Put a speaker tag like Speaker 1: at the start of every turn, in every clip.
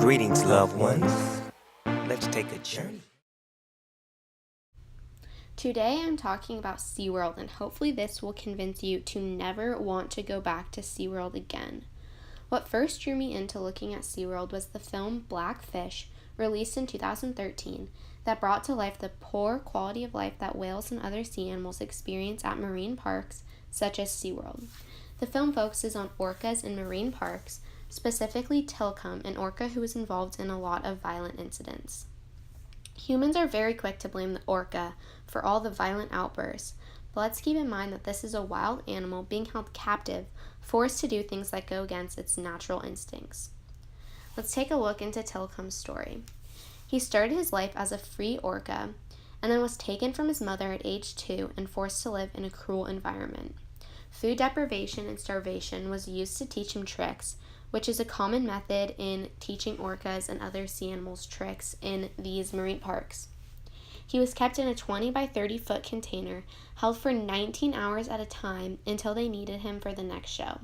Speaker 1: Greetings, loved ones. Let's take a journey.
Speaker 2: Today I'm talking about SeaWorld, and hopefully this will convince you to never want to go back to SeaWorld again. What first drew me into looking at SeaWorld was the film Blackfish, released in 2013, that brought to life the poor quality of life that whales and other sea animals experience at marine parks such as SeaWorld. The film focuses on orcas in marine parks, specifically Tilcomb, an orca who was involved in a lot of violent incidents. Humans are very quick to blame the orca for all the violent outbursts, but let's keep in mind that this is a wild animal being held captive, forced to do things that go against its natural instincts. Let's take a look into Tilcomb's story. He started his life as a free orca and then was taken from his mother at age 2 and forced to live in a cruel environment. Food deprivation and starvation was used to teach him tricks, which is a common method in teaching orcas and other sea animals tricks in these marine parks. He was kept in a 20 by 30 foot container, held for 19 hours at a time until they needed him for the next show.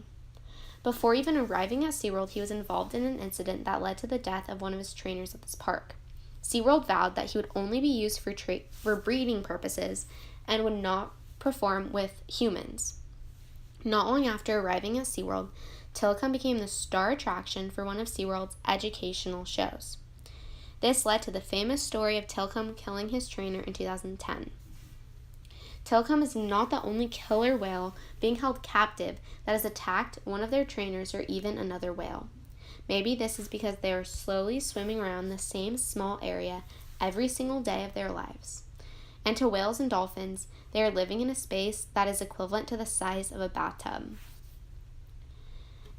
Speaker 2: Before even arriving at SeaWorld, he was involved in an incident that led to the death of one of his trainers at this park. SeaWorld vowed that he would only be used for breeding purposes and would not perform with humans. Not long after arriving at SeaWorld, Tilcomb became the star attraction for one of SeaWorld's educational shows. This led to the famous story of Tilcomb killing his trainer in 2010. Tilcomb is not the only killer whale being held captive that has attacked one of their trainers or even another whale. Maybe this is because they are slowly swimming around the same small area every single day of their lives. And to whales and dolphins, they are living in a space that is equivalent to the size of a bathtub.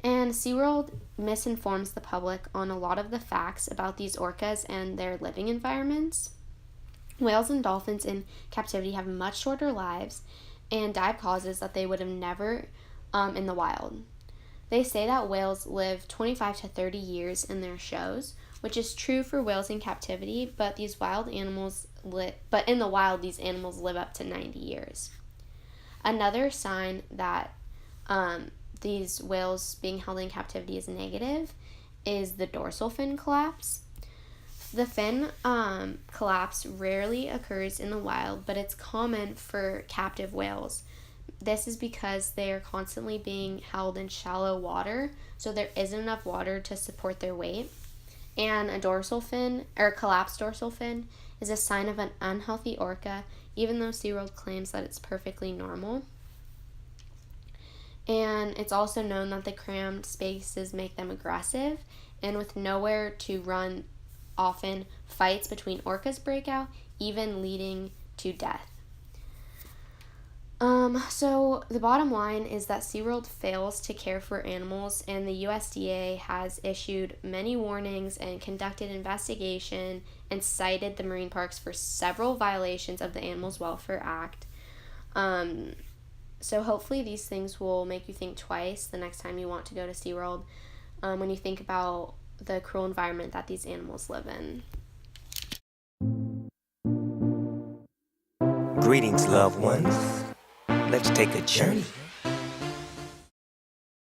Speaker 2: And SeaWorld misinforms the public on a lot of the facts about these orcas and their living environments. Whales and dolphins in captivity have much shorter lives and die of causes that they would have never in the wild. They say that whales live 25 to 30 years in their shows, which is true for whales in captivity, but in the wild these animals live up to 90 years. Another sign that these whales being held in captivity is negative is the dorsal fin collapse. The fin collapse rarely occurs in the wild, but it's common for captive whales. This is because they are constantly being held in shallow water, so there isn't enough water to support their weight. And a dorsal fin, or collapsed dorsal fin, is a sign of an unhealthy orca, even though SeaWorld claims that it's perfectly normal. And it's also known that the crammed spaces make them aggressive, and with nowhere to run, often fights between orcas break out, even leading to death. So the bottom line is that SeaWorld fails to care for animals, and the USDA has issued many warnings and conducted investigation and cited the marine parks for several violations of the Animals Welfare Act. So hopefully these things will make you think twice the next time you want to go to SeaWorld when you think about the cruel environment that these animals live in.
Speaker 1: Greetings, loved ones. Let's take a journey.